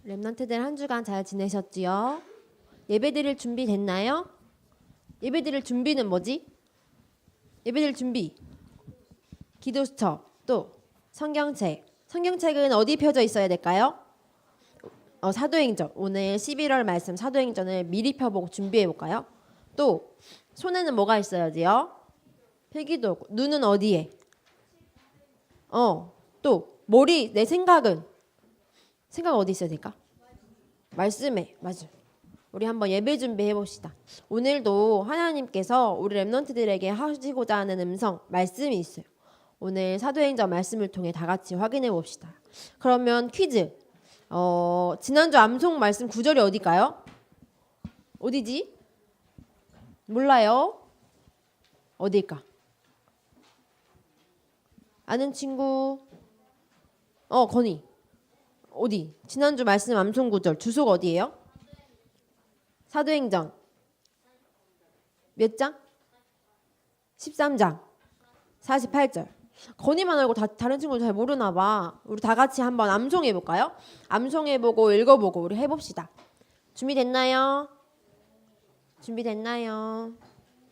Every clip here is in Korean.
랩런트들 한 주간 잘 지내셨지요? 예배 드릴 준비 됐나요? 예배 드릴 준비는 뭐지? 예배 드릴 준비. 기도수첩, 또 성경책. 성경책은 어디 펴져 있어야 될까요? 사도행전. 오늘 11월 말씀 사도행전을 미리 펴보고 준비해 볼까요? 또 손에는 뭐가 있어야지요? 필기도구. 눈은 어디에? 또 머리, 내 생각은 어디 있어야 될까? 말씀에. 맞아. 우리 한번 예배 준비해 봅시다. 오늘도 하나님께서 우리 랩런트들에게 하시고자 하는 음성, 말씀이 있어요. 오늘 사도행전 말씀을 통해 다 같이 확인해 봅시다. 그러면 퀴즈. 지난주 암송 말씀 구절이 어딜까요? 어디지? 몰라요? 어딜까? 아는 친구? 건희. 어디? 지난주 말씀 암송 구절 주소가 어디예요? 사도행전 몇 장? 13장 48절. 건희만 알고 다른 친구들 잘 모르나 봐. 우리 다 같이 한번 암송해 볼까요? 암송해보고 읽어보고 우리 해봅시다. 준비됐나요? 준비됐나요?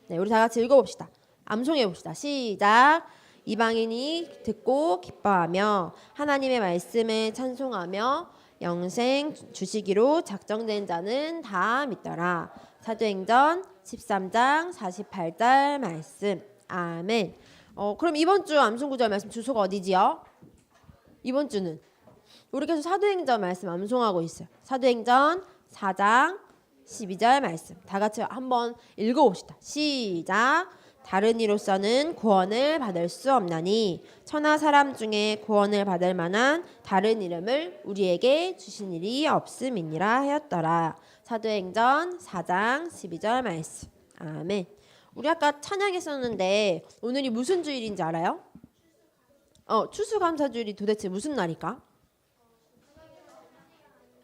네, 우리 다 같이 읽어봅시다. 암송해 봅시다. 시작. 이방인이 듣고 기뻐하며 하나님의 말씀을 찬송하며 영생 주시기로 작정된 자는 다 믿더라. 사도행전 13장 48절 말씀. 아멘. 그럼 이번 주 암송구절 말씀 주소가 어디지요? 이번 주는 우리 계속 사도행전 말씀 암송하고 있어요. 사도행전 4장 12절 말씀. 다 같이 한번 읽어봅시다. 시작. 다른 이로서는 구원을 받을 수 없나니 천하 사람 중에 구원을 받을 만한 다른 이름을 우리에게 주신 일이 없음이니라 하였더라. 사도행전 4장 12절 말씀. 아멘. 우리 아까 찬양했었는데 오늘이 무슨 주일인지 알아요? 추수감사주일이 도대체 무슨 날일까?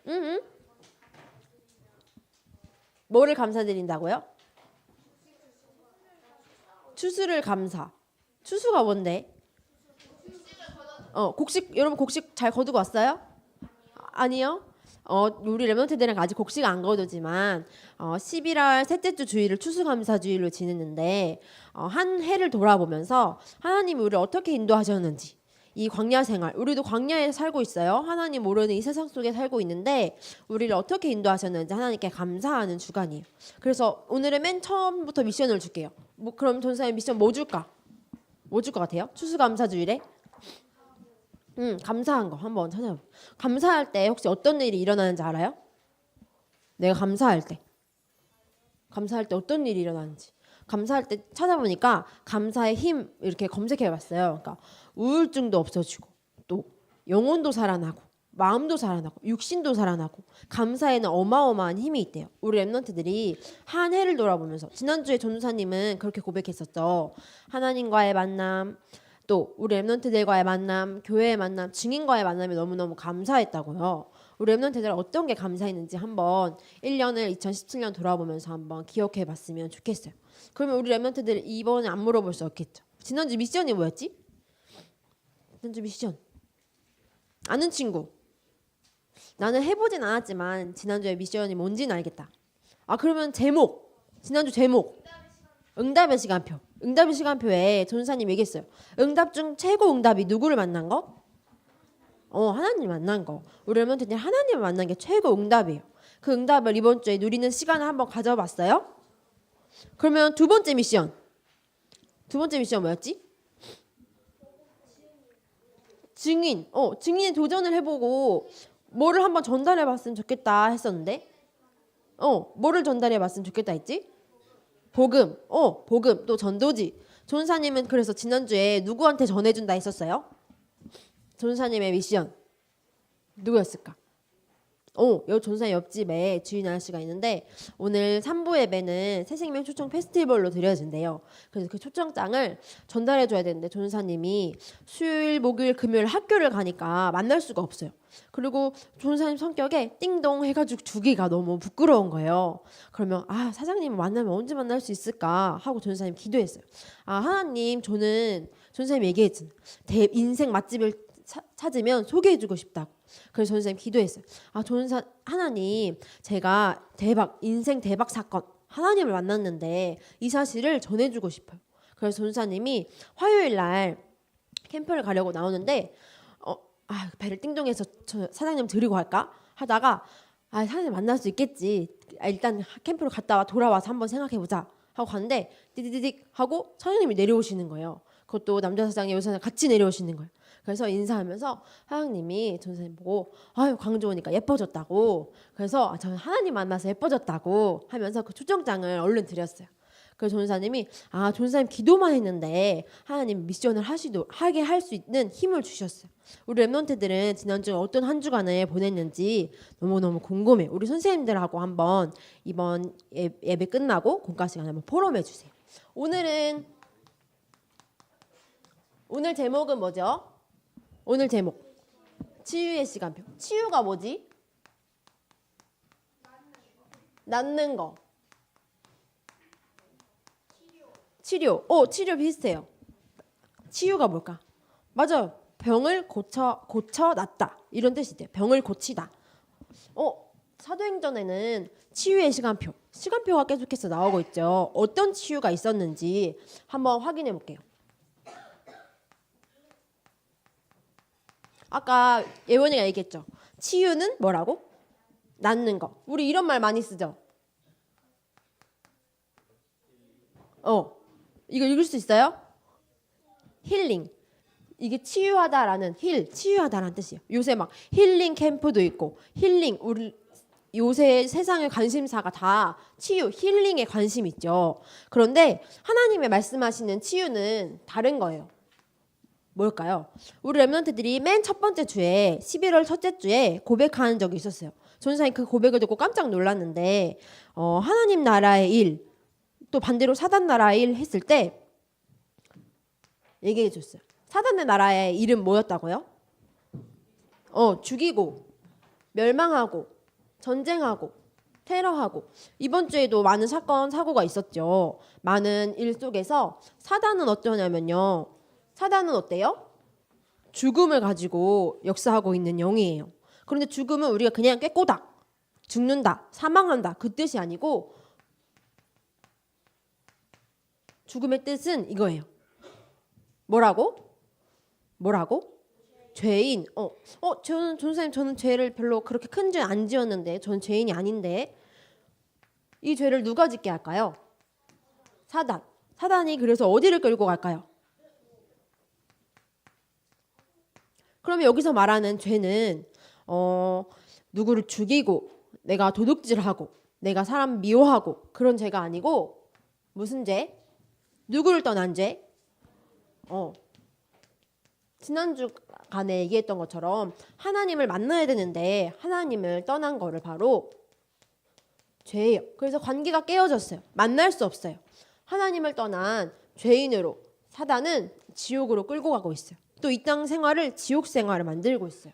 응? 뭐를 감사드린다고요? 추수를 감사. 추수가 뭔데? 곡식. 여러분 곡식 잘 거두고 왔어요? 아니요. 우리 랩런트들은 아직 곡식 안 거두지만 11월 셋째 주 주일을 추수감사주일로 지냈는데 한 해를 돌아보면서 하나님이 우리를 어떻게 인도하셨는지, 이 광야 생활, 우리도 광야에 살고 있어요. 하나님 모르는 이 세상 속에 살고 있는데 우리를 어떻게 인도하셨는지 하나님께 감사하는 주간이에요. 그래서 오늘은 맨 처음부터 미션을 줄게요. 그럼 전사님 미션 뭐 줄까? 뭐 줄 것 같아요? 추수감사주일에? 감사한 거 한번 찾아볼게요. 감사할 때 혹시 어떤 일이 일어나는지 알아요? 내가 감사할 때 어떤 일이 일어나는지. 감사할 때 찾아보니까 감사의 힘 이렇게 검색해봤어요. 그러니까 우울증도 없어지고, 또 영혼도 살아나고, 마음도 살아나고, 육신도 살아나고, 감사에는 어마어마한 힘이 있대요. 우리 랩런트들이 한 해를 돌아보면서, 지난주에 전도사님은 그렇게 고백했었죠. 하나님과의 만남, 또 우리 랩런트들과의 만남, 교회의 만남, 증인과의 만남이 너무너무 감사했다고요. 우리 랩런트들 어떤 게 감사했는지 한번 1년을 2017년 돌아보면서 한번 기억해 봤으면 좋겠어요. 그러면 우리 랩런트들 이번에 안 물어볼 수 없겠죠. 지난주 미션이 뭐였지? 지난주 미션. 아는 친구. 나는 해보진 않았지만 지난주에 미션이 뭔지는 알겠다. 그러면 제목. 지난주 제목. 응답의 시간표. 응답의 시간표에 전사님 얘기했어요. 응답 중 최고 응답이 누구를 만난 거? 하나님 만난 거. 우리 랩런트들 하나님을 만난 게 최고 응답이에요. 그 응답을 이번 주에 누리는 시간을 한번 가져봤어요? 그러면 두 번째 미션. 두 번째 미션 뭐였지? 증인. 증인에 도전을 해보고 뭐를 한번 전달해봤으면 좋겠다 했었는데, 뭐를 전달해봤으면 좋겠다 했지? 복음. 복음. 또 전도지. 전사님은 그래서 지난주에 누구한테 전해준다 했었어요? 전사님의 미션 누구였을까? 여기 전사님 옆집에 주인 아저씨가 있는데 오늘 3부 예배는 새생명 초청 페스티벌로 드려진대요. 그래서 그 초청장을 전달해줘야 되는데 전사님이 수요일, 목요일, 금요일 학교를 가니까 만날 수가 없어요. 그리고 전사님 성격에 띵동 해가지고 주기가 너무 부끄러운 거예요. 그러면 사장님 만나면 언제 만날 수 있을까 하고 전사님 기도했어요. 하나님, 저는 전사님 얘기했잖아요. 인생 맛집을 찾으면 소개해주고 싶다고. 그래서 전도사님 기도했어요. 하나님, 제가 인생 대박 사건 하나님을 만났는데 이 사실을 전해주고 싶어요. 그래서 전도사님이 화요일 날 캠프를 가려고 나오는데 배를 띵동해서 사장님 드리고 갈까 하다가 사장님 만날 수 있겠지. 일단 캠프를 갔다 와 돌아와서 한번 생각해보자 하고 갔는데 디디디딕 하고 사장님이 내려오시는 거예요. 그것도 남자 사장님 여자 사장님 같이 내려오시는 거예요. 그래서 인사하면서 사장님이 전도사님 보고 광주 오니까 예뻐졌다고. 그래서 저는 하나님 만나서 예뻐졌다고 하면서 그 초청장을 얼른 드렸어요. 그래서 전도사님이 전도사님 기도만 했는데 하나님 미션을 하게 할 수 있는 힘을 주셨어요. 우리 랩런트들은 지난주에 어떤 한 주간을 보냈는지 너무너무 궁금해. 우리 선생님들하고 한번 이번 예배 끝나고 공과 시간에 한번 포럼해 주세요. 오늘 제목은 뭐죠? 오늘 제목 치유의 시간표. 치유가 뭐지? 낫는 거. 치료. 치료 비슷해요. 치유가 뭘까? 맞아요. 병을 고쳐 낫다. 이런 뜻이 돼요. 병을 고치다. 사도행전에는 치유의 시간표가 계속해서 나오고 있죠. 어떤 치유가 있었는지 한번 확인해 볼게요. 아까 예원이가 얘기했죠. 치유는 뭐라고? 낫는 거. 우리 이런 말 많이 쓰죠. 이거 읽을 수 있어요? 힐링. 이게 치유하다라는 치유하다라는 뜻이에요. 요새 막 힐링 캠프도 있고 우리 요새 세상의 관심사가 다 치유, 힐링에 관심 있죠. 그런데 하나님의 말씀하시는 치유는 다른 거예요. 뭘까요? 우리 랩런트들이 맨 첫 번째 주에 11월 첫째 주에 고백하는 적이 있었어요. 전도사님 그 고백을 듣고 깜짝 놀랐는데 하나님 나라의 일, 또 반대로 사단 나라의 일 했을 때 얘기해 줬어요. 사단의 나라의 일은 뭐였다고요? 죽이고 멸망하고 전쟁하고 테러하고. 이번 주에도 많은 사건 사고가 있었죠. 많은 일 속에서 사단은 어떠냐면요. 사단은 어때요? 죽음을 가지고 역사하고 있는 영이에요. 그런데 죽음은 우리가 그냥 꾀꼬다, 죽는다, 사망한다 그 뜻이 아니고 죽음의 뜻은 이거예요. 뭐라고? 죄인. 전도사님 죄를 별로 그렇게 큰 죄 안 지었는데 저는 죄인이 아닌데 이 죄를 누가 짓게 할까요? 사단이 그래서 어디를 끌고 갈까요? 그러면 여기서 말하는 죄는 누구를 죽이고 내가 도둑질하고 내가 사람 미워하고 그런 죄가 아니고 무슨 죄? 누구를 떠난 죄? 지난주간에 얘기했던 것처럼 하나님을 만나야 되는데 하나님을 떠난 거를 바로 죄예요. 그래서 관계가 깨어졌어요. 만날 수 없어요. 하나님을 떠난 죄인으로 사단은 지옥으로 끌고 가고 있어요. 또 이 땅 생활을 지옥 생활을 만들고 있어요.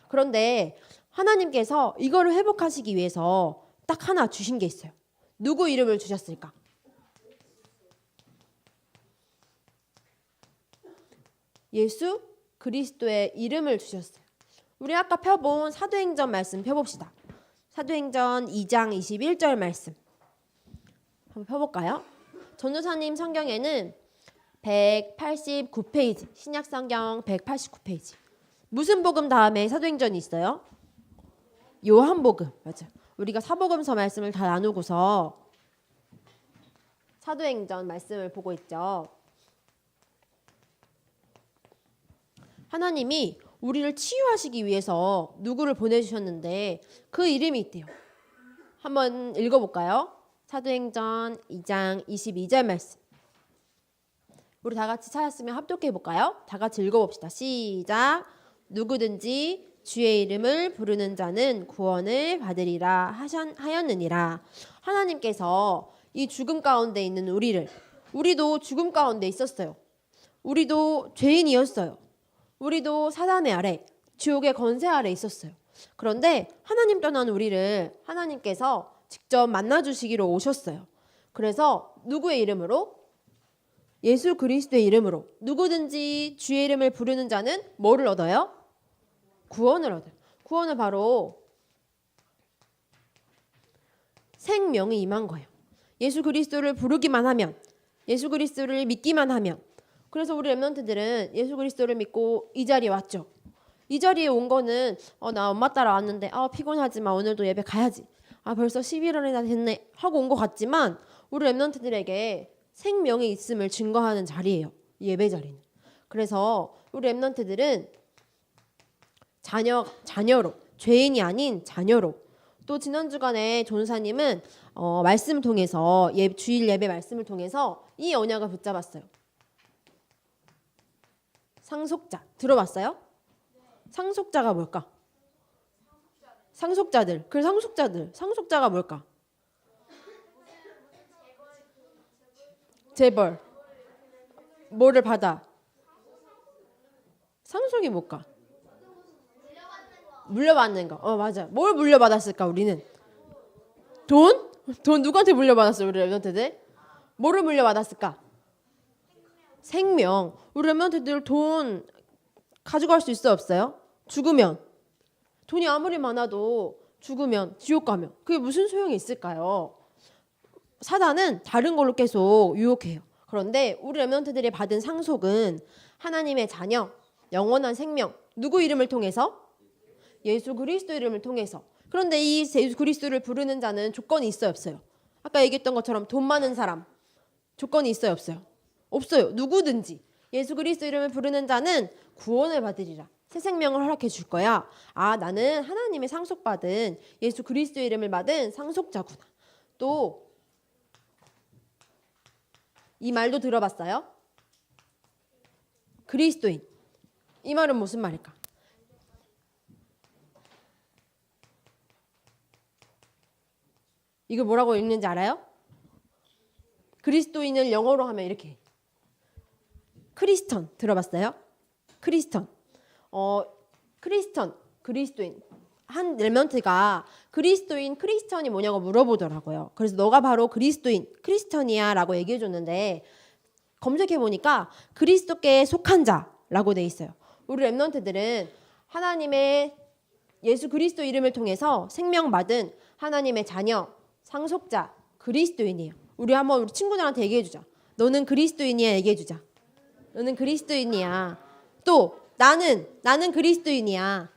그런데 하나님께서 이거를 회복하시기 위해서 딱 하나 주신 게 있어요. 누구 이름을 주셨을까? 예수 그리스도의 이름을 주셨어요. 우리 아까 펴본 사도행전 말씀 펴봅시다. 사도행전 2장 21절 말씀 한번 펴볼까요? 전도사님 성경에는 189페이지, 신약성경 189페이지. 무슨 복음 다음에 사도행전이 있어요? 요한복음. 맞아. 우리가 사복음서 말씀을 다 나누고서 사도행전 말씀을 보고 있죠. 하나님이 우리를 치유하시기 위해서 누구를 보내주셨는데 그 이름이 있대요. 한번 읽어볼까요? 사도행전 2장 22절 말씀. 우리 다 같이 찾았으면 합독해볼까요? 다 같이 읽어봅시다. 시작. 누구든지 주의 이름을 부르는 자는 구원을 받으리라 하였느니라. 하나님께서 이 죽음 가운데 있는 우리도 죽음 가운데 있었어요. 우리도 죄인이었어요. 우리도 사단의 아래, 지옥의 권세 아래 있었어요. 그런데 하나님 떠난 우리를 하나님께서 직접 만나주시기로 오셨어요. 그래서 누구의 이름으로? 예수 그리스도의 이름으로. 누구든지 주의 이름을 부르는 자는 뭐를 얻어요? 구원을 얻어요. 구원은 바로 생명이 임한 거예요. 예수 그리스도를 부르기만 하면, 예수 그리스도를 믿기만 하면. 그래서 우리 렘넌트들은 예수 그리스도를 믿고 이 자리에 왔죠. 이 자리에 온 거는 나 엄마 따라 왔는데 피곤하지만 오늘도 예배 가야지. 벌써 11월이나 됐네 하고 온 것 같지만 우리 렘넌트들에게 생명이 있음을 증거하는 자리예요. 예배 자리는. 그래서 우리 렘넌트들은 자녀로, 죄인이 아닌 자녀로. 또 지난 주간에 전사님은 말씀을 통해서 주일 예배 말씀을 통해서 이 언약을 붙잡았어요. 상속자 들어봤어요? 상속자가 뭘까? 상속자들. 그 상속자가 뭘까? 재벌. 뭐를 받아? 상속이 뭘까? 물려받는 거. 맞아. 뭘 물려받았을까 우리는? 돈? 돈 누구한테 물려받았어요 우리 렘넌트들? 뭐를 물려받았을까? 생명. 우리 렘넌트들 돈 가져갈 수 있어 없어요? 죽으면. 돈이 아무리 많아도 죽으면 지옥 가면 그게 무슨 소용이 있을까요? 사단은 다른 걸로 계속 유혹해요. 그런데 우리 렘넌트들이 받은 상속은 하나님의 자녀, 영원한 생명. 누구 이름을 통해서? 예수 그리스도 이름을 통해서. 그런데 이 예수 그리스도를 부르는 자는 조건이 있어요 없어요? 아까 얘기했던 것처럼 돈 많은 사람 조건이 있어요 없어요? 없어요. 누구든지 예수 그리스도 이름을 부르는 자는 구원을 받으리라. 새 생명을 허락해 줄 거야. 나는 하나님의 상속받은 예수 그리스도 이름을 받은 상속자구나. 또 이 말도 들어봤어요? 그리스도인. 이 말은 무슨 말일까? 이거 뭐라고 읽는지 알아요? 그리스도인을 영어로 하면 이렇게. 크리스천 들어봤어요? 크리스천. 그리스도인. 한 렘넌트가 그리스도인, 크리스천이 뭐냐고 물어보더라고요. 그래서 너가 바로 그리스도인, 크리스천이야 라고 얘기해 줬는데 검색해 보니까 그리스도께 속한 자라고 돼 있어요. 우리 렘넌트들은 하나님의 예수 그리스도 이름을 통해서 생명받은 하나님의 자녀, 상속자, 그리스도인이에요. 우리 한번 우리 친구들한테 얘기해 주자. 너는 그리스도인이야 얘기해 주자. 너는 그리스도인이야. 또 나는 그리스도인이야.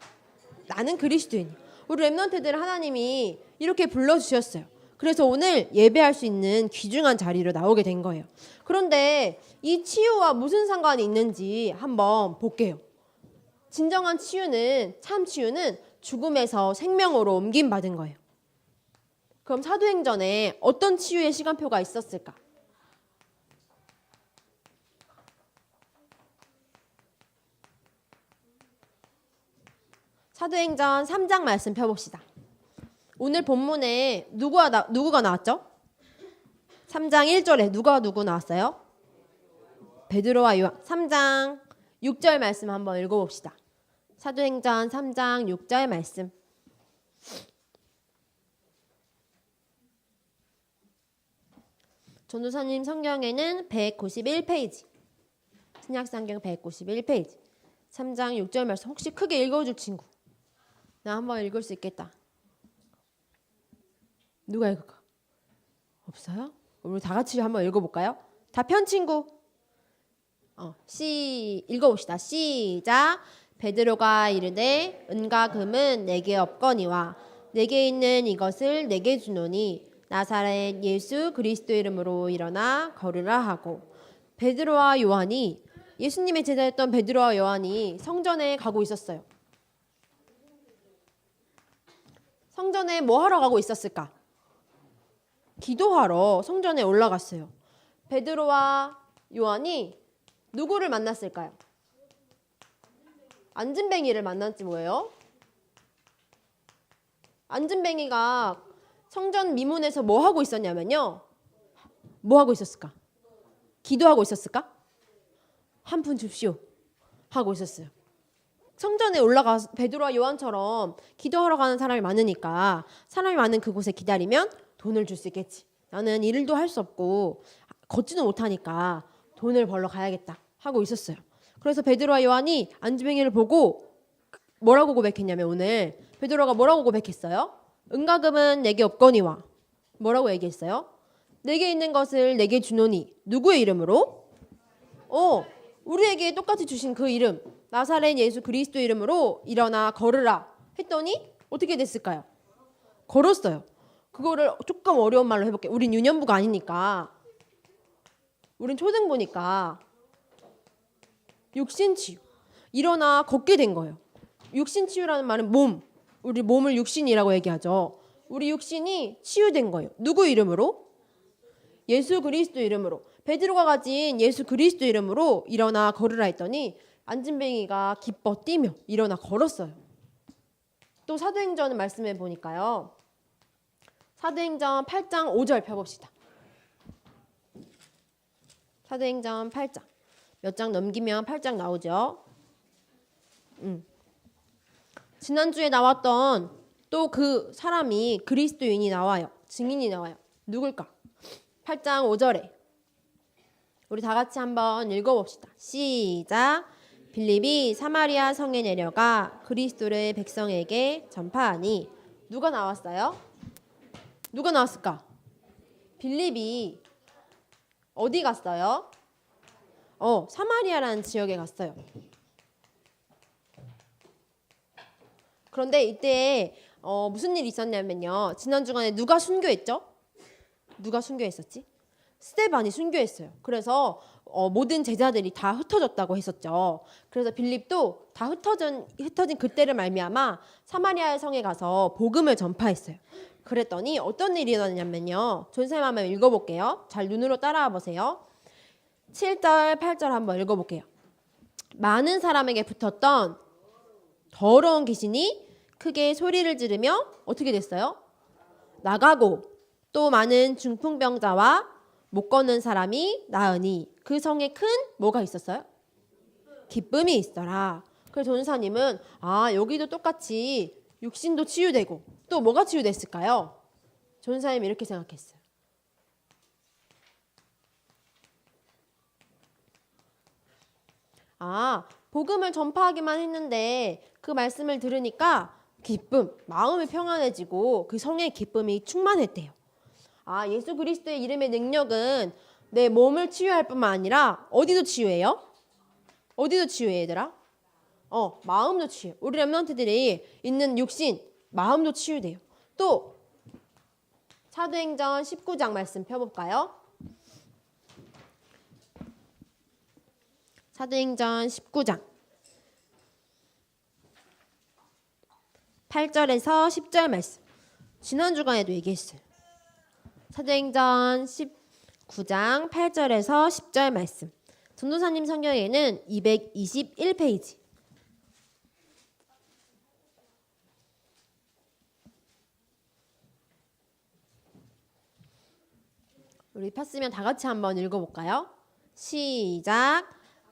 나는 그리스도인이야. 우리 렘넌트들 하나님이 이렇게 불러주셨어요. 그래서 오늘 예배할 수 있는 귀중한 자리로 나오게 된 거예요. 그런데 이 치유와 무슨 상관이 있는지 한번 볼게요. 진정한 치유는, 참 치유는 죽음에서 생명으로 옮김받은 거예요. 그럼 사도행전에 어떤 치유의 시간표가 있었을까? 사도행전 3장 말씀 펴봅시다. 오늘 본문에 누구가 나왔죠? 3장 1절에 누구 나왔어요? 베드로와 요한. 3장 6절 말씀 한번 읽어봅시다. 사도행전 3장 6절 말씀. 전도사님 성경에는 191페이지. 신약성경 191페이지. 3장 6절 말씀 혹시 크게 읽어줄 친구? 나 한번 읽을 수 있겠다. 누가 읽을까? 없어요? 우리 다 같이 한번 읽어볼까요? 다 편 친구. 읽어봅시다. 시작. 베드로가 이르되 은과 금은 내게 없거니와 내게 있는 이것을 내게 주노니 나사렛 예수 그리스도 이름으로 일어나 걸으라 하고. 베드로와 요한이, 예수님의 제자였던 베드로와 요한이 성전에 가고 있었어요. 성전에 뭐 하러 가고 있었을까? 기도하러 성전에 올라갔어요. 베드로와 요한이 누구를 만났을까요? 안진뱅이를 만났지 뭐예요? 안진뱅이가 성전 미문에서 뭐 하고 있었냐면요. 뭐 하고 있었을까? 기도하고 있었을까? 한 푼 줍시오 하고 있었어요. 성전에 올라가서 베드로와 요한처럼 기도하러 가는 사람이 많으니까 사람이 많은 그곳에 기다리면 돈을 줄 수 있겠지. 나는 일도 할 수 없고 걷지도 못하니까 돈을 벌러 가야겠다 하고 있었어요. 그래서 베드로와 요한이 안진뱅이를 보고 뭐라고 고백했냐면 오늘 베드로가 뭐라고 고백했어요? 은과금은 내게 없거니와 뭐라고 얘기했어요? 내게 있는 것을 내게 주노니 누구의 이름으로? 우리에게 똑같이 주신 그 이름 나사렛 예수 그리스도 이름으로 일어나 걸으라 했더니 어떻게 됐을까요? 걸었어요. 그거를 조금 어려운 말로 해볼게요. 우린 유년부가 아니니까 우린 초등부니까 육신치유 일어나 걷게 된 거예요. 육신치유라는 말은 우리 몸을 육신이라고 얘기하죠. 우리 육신이 치유된 거예요. 누구 이름으로? 예수 그리스도 이름으로. 베드로가 가진 예수 그리스도 이름으로 일어나 걸으라 했더니 안진뱅이가 기뻐 뛰며 일어나 걸었어요. 또 사도행전 말씀해 보니까요. 사도행전 8장 5절 펴봅시다. 사도행전 8장. 몇 장 넘기면 8장 나오죠. 지난주에 나왔던 또 그 사람이 그리스도인이 나와요. 증인이 나와요. 누굴까? 8장 5절에 우리 다 같이 한번 읽어봅시다. 시작. 빌립이 사마리아 성에 내려가 그리스도를 백성에게 전파하니 누가 나왔어요? 누가 나왔을까? 빌립이 어디 갔어요? 사마리아라는 지역에 갔어요. 그런데 이때 무슨 일이 있었냐면요. 지난 주간에 누가 순교했죠? 누가 순교했었지? 스데반이 순교했어요. 그래서 모든 제자들이 다 흩어졌다고 했었죠. 그래서 빌립도 다 흩어진 그때를 말미암아 사마리아 성에 가서 복음을 전파했어요. 그랬더니 어떤 일이 일어났냐면요. 전쌤 한번 읽어볼게요. 잘 눈으로 따라와 보세요. 7절, 8절 한번 읽어볼게요. 많은 사람에게 붙었던 더러운 귀신이 크게 소리를 지르며 어떻게 됐어요? 나가고 또 많은 중풍병자와 못 걷는 사람이 나으니 그 성에 큰 뭐가 있었어요? 기쁨이 있더라. 그래서 전사님은 여기도 똑같이 육신도 치유되고 또 뭐가 치유됐을까요? 전사님이 이렇게 생각했어요. 복음을 전파하기만 했는데 그 말씀을 들으니까 기쁨, 마음이 평안해지고 그 성의 기쁨이 충만했대요. 예수 그리스도의 이름의 능력은 내 몸을 치유할 뿐만 아니라 어디도 치유해요? 어디도 치유해 얘들아? 마음도 치유. 우리 렘넌트들이 있는 육신, 마음도 치유돼요. 또 사도행전 19장 말씀 펴볼까요? 사도행전 19장 8절에서 10절 말씀. 지난 주간에도 얘기했어요. 사도행전 19장 8절에서 10절 말씀. 전도사님 성경에는 221페이지. 우리 폈으면 다 같이 한번 읽어볼까요? 시작.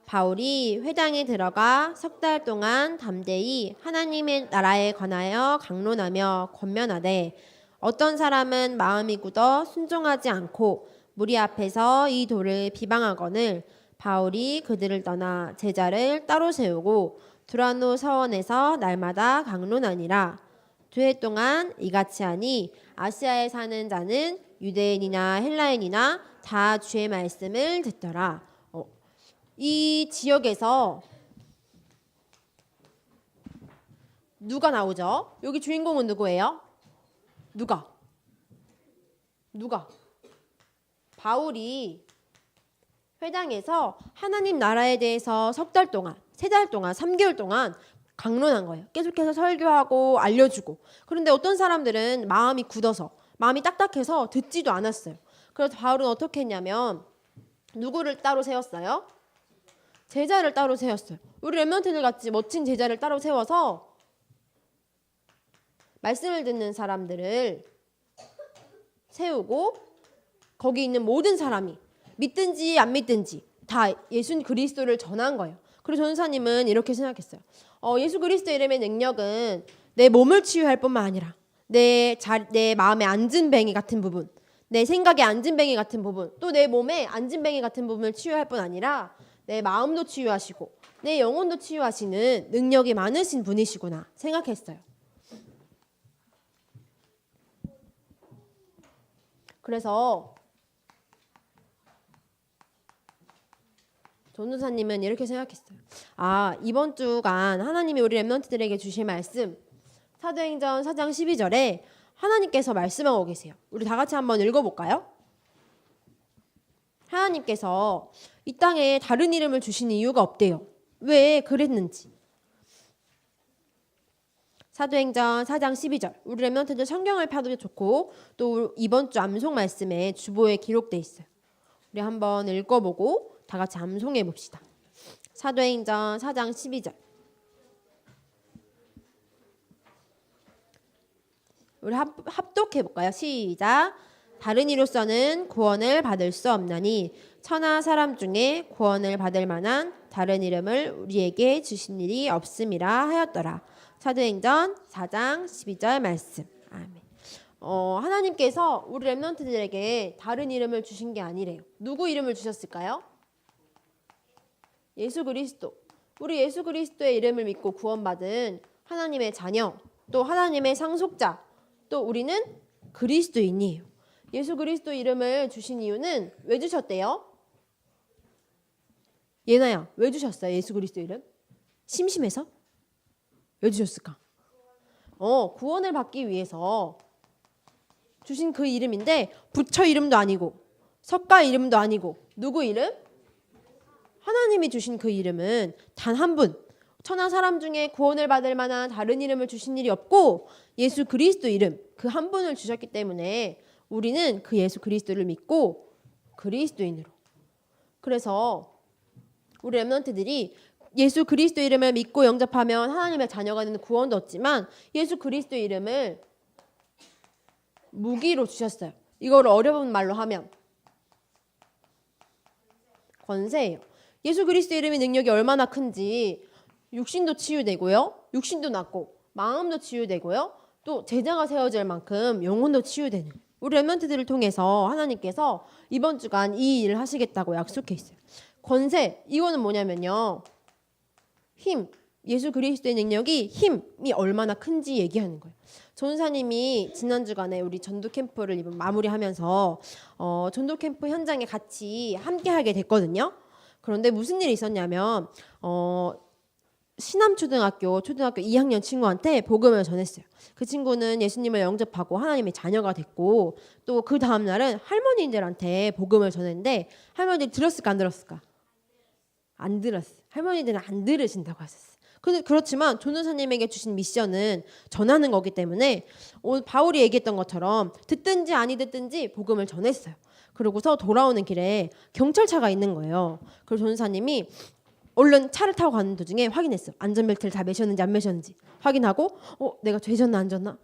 바울이 회당에 들어가 석 달 동안 담대히 하나님의 나라에 관하여 강론하며 권면하되 어떤 사람은 마음이 굳어 순종하지 않고 무리 앞에서 이 도를 비방하거늘 바울이 그들을 떠나 제자를 따로 세우고 두라노 서원에서 날마다 강론하니라. 2해 동안 이같이 하니 아시아에 사는 자는 유대인이나 헬라인이나 다 주의 말씀을 듣더라. 이 지역에서 누가 나오죠? 여기 주인공은 누구예요? 누가? 바울이 회당에서 하나님 나라에 대해서 석 달 동안, 3달 동안, 3개월 동안 강론한 거예요. 계속해서 설교하고 알려주고. 그런데 어떤 사람들은 마음이 굳어서, 마음이 딱딱해서 듣지도 않았어요. 그래서 바울은 어떻게 했냐면 누구를 따로 세웠어요? 제자를 따로 세웠어요. 우리 렘넌트들 같이 멋진 제자를 따로 세워서 말씀을 듣는 사람들을 세우고 거기 있는 모든 사람이 믿든지 안 믿든지 다 예수 그리스도를 전한 거예요. 그래서 전사님은 이렇게 생각했어요. 예수 그리스도 이름의 능력은 내 몸을 치유할 뿐만 아니라 내 마음에 안진뱅이 같은 부분, 내 생각에 안진뱅이 같은 부분, 또 내 몸에 안진뱅이 같은 부분을 치유할 뿐 아니라 내 마음도 치유하시고 내 영혼도 치유하시는 능력이 많으신 분이시구나 생각했어요. 그래서 전도사님은 이렇게 생각했어요. 아, 이번 주간 하나님이 우리 렘넌트들에게 주실 말씀 사도행전 4장 12절에 하나님께서 말씀하고 계세요. 우리 다 같이 한번 읽어볼까요? 하나님께서 이 땅에 다른 이름을 주신 이유가 없대요. 왜 그랬는지. 사도행전 4장 12절. 우리 렘넌트들 성경을 펴도 좋고 또 이번 주 암송 말씀에 주보에 기록돼 있어요. 우리 한번 읽어보고 다 같이 암송해 봅시다. 사도행전 4장 12절. 우리 합독해 볼까요? 시작. 다른 이로서는 구원을 받을 수 없나니 천하 사람 중에 구원을 받을 만한 다른 이름을 우리에게 주신 일이 없음이라 하였더라. 사도행전 4장 12절 말씀. 아멘. 하나님께서 우리 렘넌트들에게 다른 이름을 주신 게 아니래요. 누구 이름을 주셨을까요? 예수 그리스도. 우리 예수 그리스도의 이름을 믿고 구원받은 하나님의 자녀, 또 하나님의 상속자, 또 우리는 그리스도인이에요. 예수 그리스도 이름을 주신 이유는 왜 주셨대요? 예나야, 왜 주셨어요? 예수 그리스도 이름? 심심해서? 왜 주셨을까? 구원을 받기 위해서 주신 그 이름인데 부처 이름도 아니고 석가 이름도 아니고 누구 이름? 하나님이 주신 그 이름은 단 한 분, 천하 사람 중에 구원을 받을 만한 다른 이름을 주신 일이 없고 예수 그리스도 이름 그 한 분을 주셨기 때문에 우리는 그 예수 그리스도를 믿고 그리스도인으로. 그래서 우리 렘넌트들이 예수 그리스도 이름을 믿고 영접하면 하나님의 자녀가 되는 구원도 얻지만 예수 그리스도 이름을 무기로 주셨어요. 이걸 어려운 말로 하면 권세예요. 예수 그리스도 이름의 능력이 얼마나 큰지 육신도 치유되고요. 육신도 낫고 마음도 치유되고요. 또 제자가 세워질 만큼 영혼도 치유되는 우리 렘넌트들을 통해서 하나님께서 이번 주간 이 일을 하시겠다고 약속해 있어요. 권세 이거는 뭐냐면요. 힘 예수 그리스도의 능력이 힘이 얼마나 큰지 얘기하는 거예요. 전사님이 지난 주간에 우리 전도 캠프를 이번 마무리하면서 전도 캠프 현장에 같이 함께하게 됐거든요. 그런데 무슨 일이 있었냐면 신암초등학교 2학년 친구한테 복음을 전했어요. 그 친구는 예수님을 영접하고 하나님의 자녀가 됐고 또 그 다음 날은 할머니들한테 복음을 전했는데 할머니들 들었을까 안 들었을까? 안 들었어요. 할머니들은 안 들으신다고 하셨어요. 그렇지만 전도사님에게 주신 미션은 전하는 거기 때문에 오늘 바울이 얘기했던 것처럼 듣든지 아니 듣든지 복음을 전했어요. 그러고서 돌아오는 길에 경찰차가 있는 거예요. 그래서 전도사님이 얼른 차를 타고 가는 도중에 확인했어요. 안전벨트를 다 매셨는지 안 매셨는지 확인하고 내가 죄졌나 안 졌나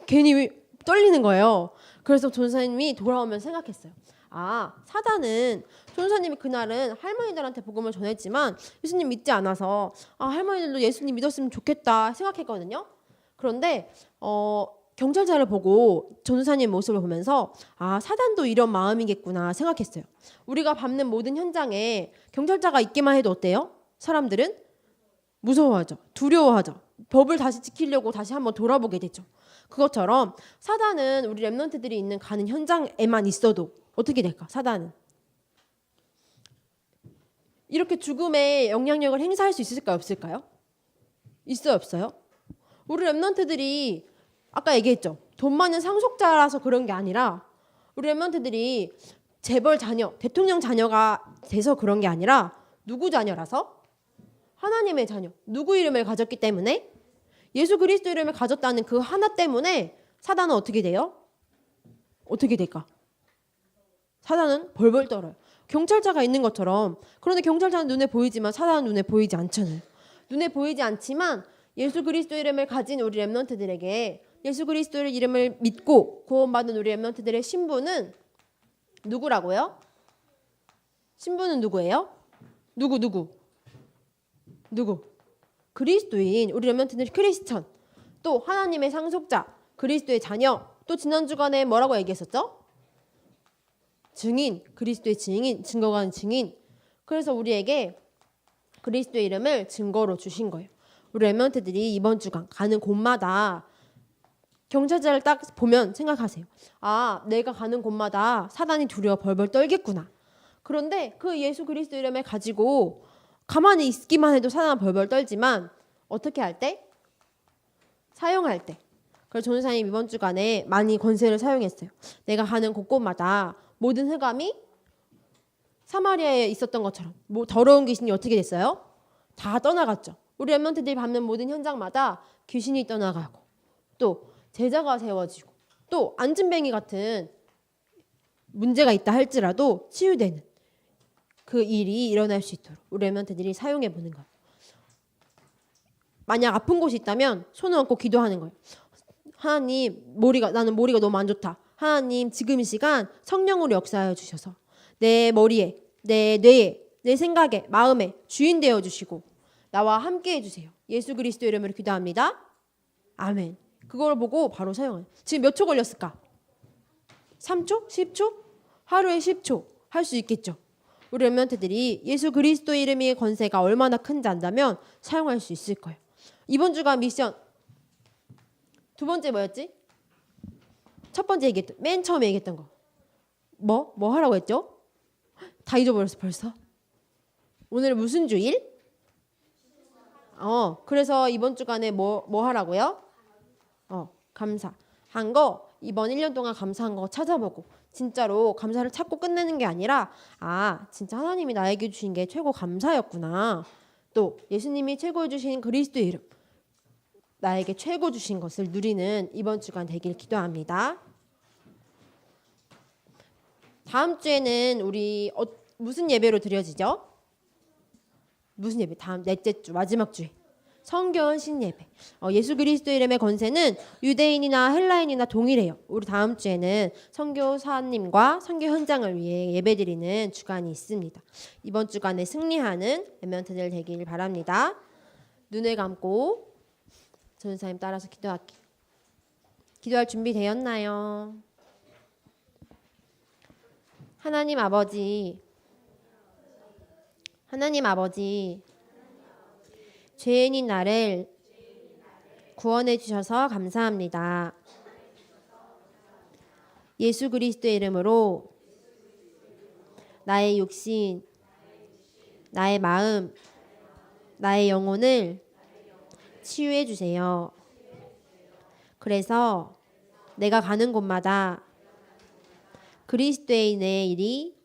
괜히 떨리는 거예요. 그래서 전도사님이 돌아오면 생각했어요. 아, 사단은 전도사님이 그날은 할머니들한테 복음을 전했지만 예수님 믿지 않아서 할머니들도 예수님 믿었으면 좋겠다 생각했거든요. 그런데 경찰차를 보고 전도사님 모습을 보면서 사단도 이런 마음이겠구나 생각했어요. 우리가 밟는 모든 현장에 경찰차가 있기만 해도 어때요? 사람들은 무서워하죠. 두려워하죠. 법을 다시 지키려고 다시 한번 돌아보게 되죠. 그것처럼 사단은 우리 렘넌트들이 가는 현장에만 있어도 어떻게 될까? 사단은 이렇게 죽음의 영향력을 행사할 수 있을까요? 없을까요? 있어요? 없어요? 우리 렘넌트들이 아까 얘기했죠. 돈 많은 상속자라서 그런 게 아니라 우리 렘넌트들이 재벌 자녀, 대통령 자녀가 돼서 그런 게 아니라 누구 자녀라서? 하나님의 자녀. 누구 이름을 가졌기 때문에? 예수 그리스도 이름을 가졌다는 그 하나 때문에 사단은 어떻게 돼요? 어떻게 될까? 사단은 벌벌 떨어요. 경찰차가 있는 것처럼. 그런데 경찰차는 눈에 보이지만 사단은 눈에 보이지 않잖아요. 눈에 보이지 않지만 예수 그리스도 이름을 가진 우리 렘넌트들에게 예수 그리스도의 이름을 믿고 구원받은 우리 렘넌트들의 신분은 누구라고요? 신분은 누구예요? 누구? 그리스도인. 우리 렘넌트들 크리스천. 또 하나님의 상속자, 그리스도의 자녀. 또 지난 주간에 뭐라고 얘기했었죠? 증인, 그리스도의 증인, 증거가는 증인. 그래서 우리에게 그리스도의 이름을 증거로 주신 거예요. 우리 랩런트들이 이번 주간 가는 곳마다 경찰차를 딱 보면 생각하세요. 아, 내가 가는 곳마다 사단이 두려워 벌벌 떨겠구나. 그런데 그 예수 그리스도 이름을 가지고 가만히 있기만 해도 사단은 벌벌 떨지만 어떻게 할 때? 사용할 때. 그래서 전도사님 이번 주간에 많이 권세를 사용했어요. 내가 가는 곳곳마다 모든 흑암이 사마리아에 있었던 것처럼 더러운 귀신이 어떻게 됐어요? 다 떠나갔죠. 우리 랩런트들이 밟는 모든 현장마다 귀신이 떠나가고 또 제자가 세워지고 또 안진뱅이 같은 문제가 있다 할지라도 치유되는 그 일이 일어날 수 있도록 우리 랩런트들이 사용해 보는 거예요. 만약 아픈 곳이 있다면 손을 얹고 기도하는 거예요. 하나님, 나는 머리가 너무 안 좋다. 하나님, 지금 이 시간 성령으로 역사하여 주셔서 내 머리에, 내 뇌에, 내 생각에, 마음에 주인 되어 주시고 나와 함께 해주세요. 예수 그리스도 이름으로 기도합니다. 아멘. 그걸 보고 바로 사용해요. 지금 몇 초 걸렸을까? 3초? 10초? 하루에 10초 할 수 있겠죠. 우리 랩런트들이 예수 그리스도 이름의 권세가 얼마나 큰지 안다면 사용할 수 있을 거예요. 이번 주간 미션 두 번째 뭐였지? 첫 번째 얘기했던 맨 처음에 얘기했던 거 뭐 하라고 했죠? 다 잊어버렸어 벌써. 오늘 무슨 주일? 그래서 이번 주간에 뭐 하라고요? 감사한 거 이번 1년 동안 감사한 거 찾아보고 진짜로 감사를 찾고 끝내는 게 아니라 진짜 하나님이 나에게 주신 게 최고 감사였구나. 또 예수님이 최고 주신 그리스도의 이름 나에게 최고 주신 것을 누리는 이번 주간 되길 기도합니다. 다음 주에는 우리 무슨 예배로 드려지죠? 무슨 예배? 다음 넷째 주 마지막 주에 성결 신예배. 예수 그리스도 이름의 권세는 유대인이나 헬라인이나 동일해요. 우리 다음 주에는 선교사님과 선교 현장을 위해 예배드리는 주간이 있습니다. 이번 주간에 승리하는 랩런트들 되길 바랍니다. 눈을 감고 전도사님 따라서 기도할게요. 기도할 준비 되었나요? 하나님 아버지, 죄인인 나를 구원해 주셔서 감사합니다. 예수 그리스도의 이름으로 나의 육신, 나의 마음, 나의 영혼을 치유해 주세요. 그래서 내가 가는 곳마다 그리스도인의 일이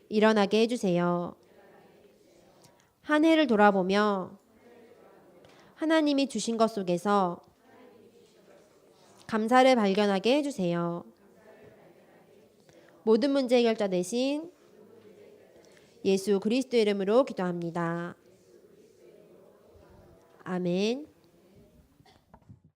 일어나게 해주세요. 한 해를 돌아보며 하나님이 주신 것 속에서 감사를 발견하게 해주세요. 모든 문제 해결자 되신 예수 그리스도 이름으로 기도합니다. 아멘.